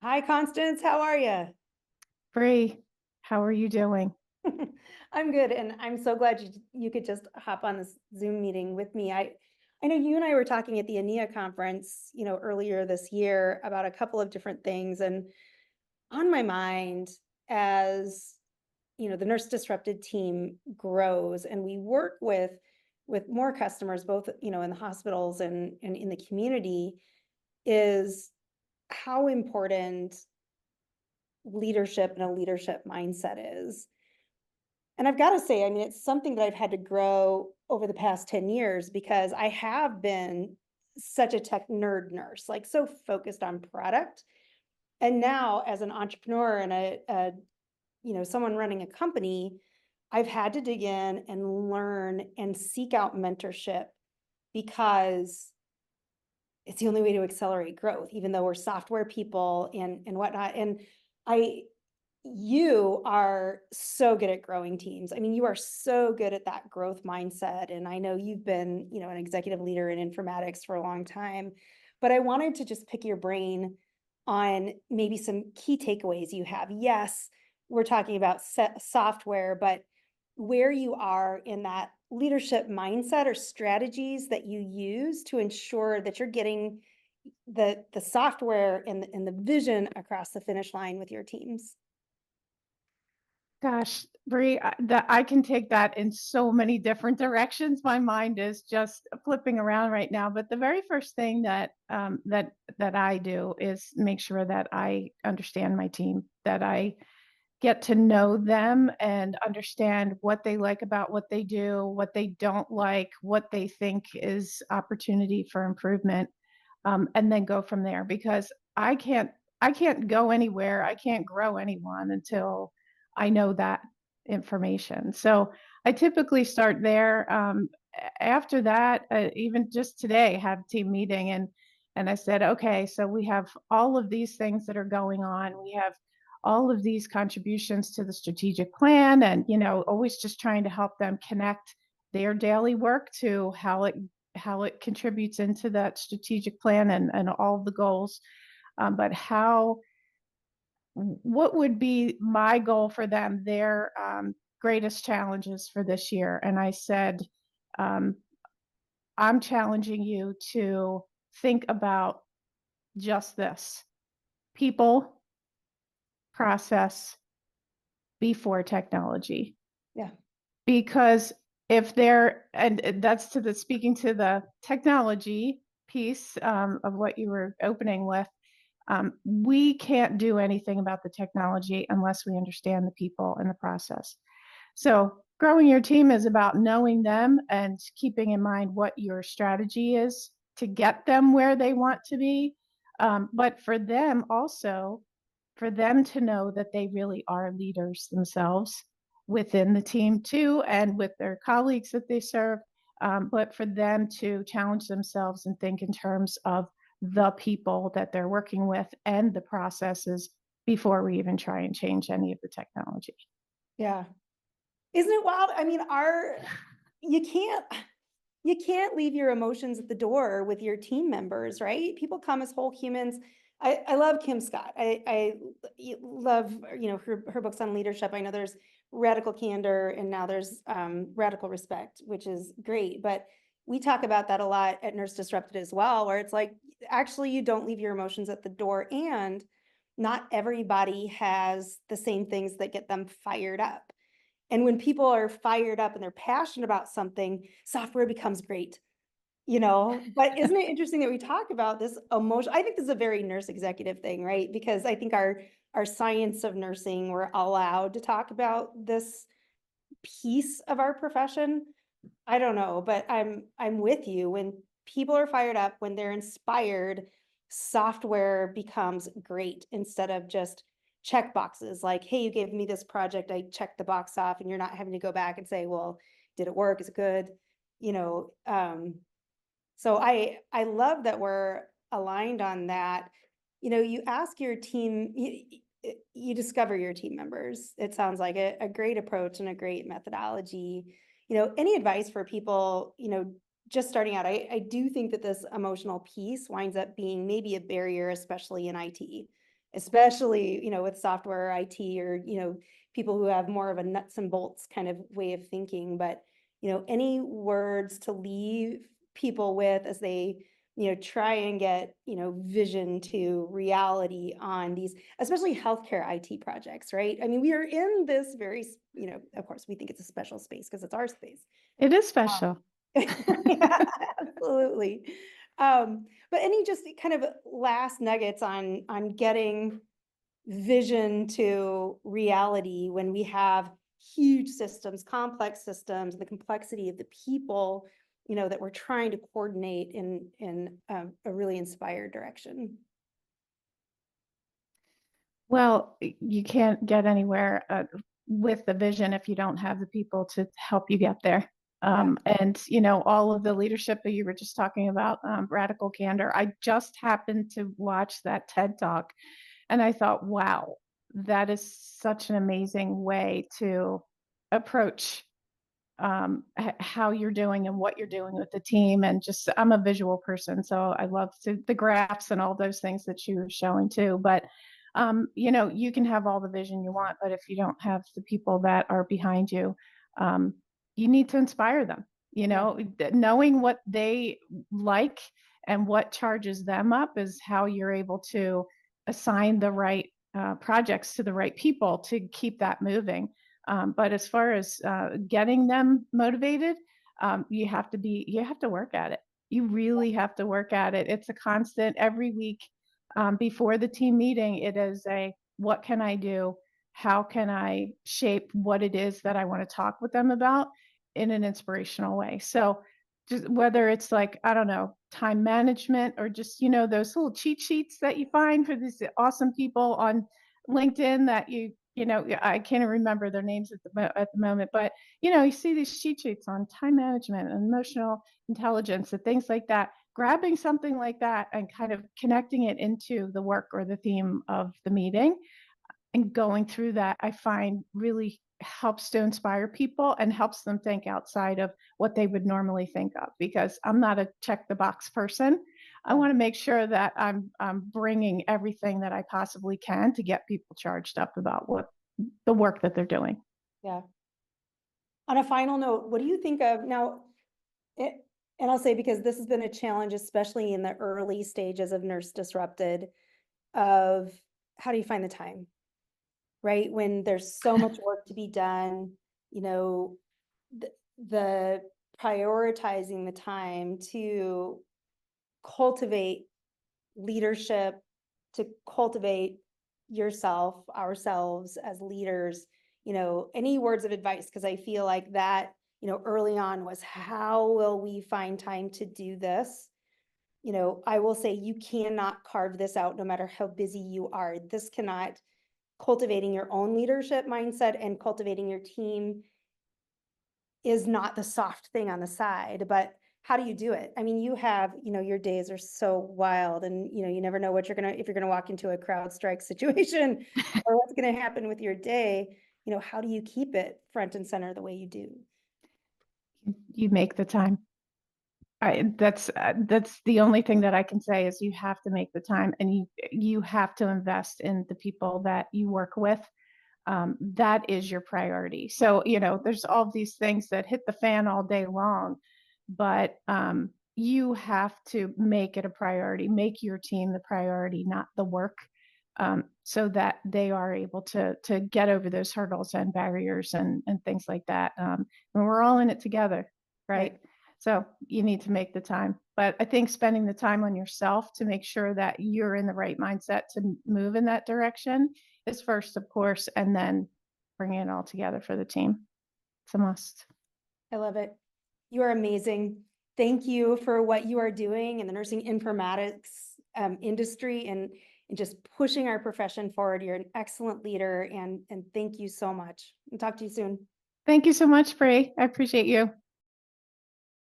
Hi, Constance. How are you? Bree, how are you doing? I'm good, and I'm so glad you could just hop on this Zoom meeting with me. I know you and I were talking at the ANIA conference, earlier this year about a couple of different things, and on my mind as the nurse disrupted team grows and we work with more customers, both in the hospitals and in the community, is how important leadership and a leadership mindset is. And I've got to say, I mean, it's something that I've had to grow over the past 10 years because I have been such a tech nerd nurse, like so focused on product. And now as an entrepreneur and someone running a company, I've had to dig in and learn and seek out mentorship because it's the only way to accelerate growth, even though we're software people and whatnot. And I you are so good at growing teams. I mean, you are so good at that growth mindset. And I know you've been, an executive leader in informatics for a long time, but I wanted to just pick your brain on maybe some key takeaways you have. Yes, we're talking about software, but where you are in that leadership mindset or strategies that you use to ensure that you're getting the software and the vision across the finish line with your teams. Gosh, Bree, I can take that in so many different directions. My mind is just flipping around right now. But the very first thing that I do is make sure that I understand my team, that I get to know them and understand what they like about what they do, what they don't like, what they think is opportunity for improvement, and then go from there. Because I can't go anywhere, I can't grow anyone until I know that information. So I typically start there. After that, even just today, had a team meeting and I said, okay, so we have all of these things that are going on. We have all of these contributions to the strategic plan, and always just trying to help them connect their daily work to how it contributes into that strategic plan and all of the goals. But how what would be my goal for them, their greatest challenges for this year? And I said, um, I'm challenging you to think about just this: people, process before technology. Yeah. Because if they're, and that's to the speaking to the technology piece of what you were opening with, we can't do anything about the technology unless we understand the people and the process. So growing your team is about knowing them and keeping in mind what your strategy is to get them where they want to be. But for them also, for them to know that they really are leaders themselves within the team too, and with their colleagues that they serve. But for them to challenge themselves and think in terms of the people that they're working with and the processes before we even try and change any of the technology. Yeah. Isn't it wild? I mean, you can't you can't leave your emotions at the door with your team members, right? People come as whole humans. I love Kim Scott. I love, her books on leadership. I know there's Radical Candor and now there's Radical Respect, which is great. But we talk about that a lot at Nurse Disrupted as well, where it's like, actually, you don't leave your emotions at the door. And not everybody has the same things that get them fired up. And when people are fired up and they're passionate about something, software becomes great, But isn't it interesting that we talk about this emotion? I think this is a very nurse executive thing, right? Because I think our science of nursing, we're allowed to talk about this piece of our profession. I don't know, but I'm with you. When people are fired up, when they're inspired, software becomes great instead of just check boxes like, hey, you gave me this project, I checked the box off, and you're not having to go back and say, well, did it work? Is it good? You know, so I love that we're aligned on that. You ask your team, you discover your team members. It sounds like a great approach and a great methodology. Any advice for people, just starting out? I do think that this emotional piece winds up being maybe a barrier, especially in IT, especially, with software or IT, or, people who have more of a nuts and bolts kind of way of thinking. But, any words to leave people with as they, try and get, vision to reality on these, especially healthcare IT projects, right? I mean, we are in this very, of course, we think it's a special space because it's our space. It is special. Yeah, absolutely. But any just kind of last nuggets on getting vision to reality when we have huge systems, complex systems, and the complexity of the people, that we're trying to coordinate in a really inspired direction. Well, you can't get anywhere with the vision if you don't have the people to help you get there. Yeah. And all of the leadership that you were just talking about, radical candor. I just happened to watch that TED Talk, and I thought, wow, that is such an amazing way to approach how you're doing and what you're doing with the team. And just, I'm a visual person, so I love the graphs and all those things that you were showing too. But you can have all the vision you want, but if you don't have the people that are behind you, you need to inspire them. Knowing what they like and what charges them up is how you're able to assign the right projects to the right people to keep that moving. But as far as getting them motivated, you have to work at it. You really have to work at it. It's a constant every week. Before the team meeting, it is what can I do? How can I shape what it is that I want to talk with them about in an inspirational way? So just whether it's like, I don't know, time management, or just, those little cheat sheets that you find for these awesome people on LinkedIn that I can't remember their names at the moment, but you see these cheat sheets on time management and emotional intelligence and things like that. Grabbing something like that and kind of connecting it into the work or the theme of the meeting and going through that, I find really helps to inspire people and helps them think outside of what they would normally think of, because I'm not a check the box person. I want to make sure that I'm bringing everything that I possibly can to get people charged up about what the work that they're doing. Yeah. On a final note, what do you think of now? And I'll say, because this has been a challenge, especially in the early stages of Nurse Disrupted, of how do you find the time, right? When there's so much work to be done, the prioritizing the time to cultivate leadership, to cultivate yourself, ourselves as leaders, any words of advice? Because I feel like that, early on was, how will we find time to do this? I will say, you cannot carve this out no matter how busy you are. This cannot, cultivating your own leadership mindset and cultivating your team is not the soft thing on the side, but how do you do it? I mean, you have, your days are so wild, and, you never know what if you're going to walk into a CrowdStrike situation or what's going to happen with your day. How do you keep it front and center the way you do? You make the time. That's the only thing that I can say is you have to make the time, and you have to invest in the people that you work with. That is your priority. So, there's all these things that hit the fan all day long, but you have to make it a priority, make your team the priority, not the work, so that they are able to get over those hurdles and barriers and things like that. And we're all in it together, right? So you need to make the time. But I think spending the time on yourself to make sure that you're in the right mindset to move in that direction is first, of course, and then bringing it all together for the team. It's a must. I love it. You are amazing. Thank you for what you are doing in the nursing informatics industry, and just pushing our profession forward. You're an excellent leader, and thank you so much. I'll talk to you soon. Thank you so much, Bre. I appreciate you.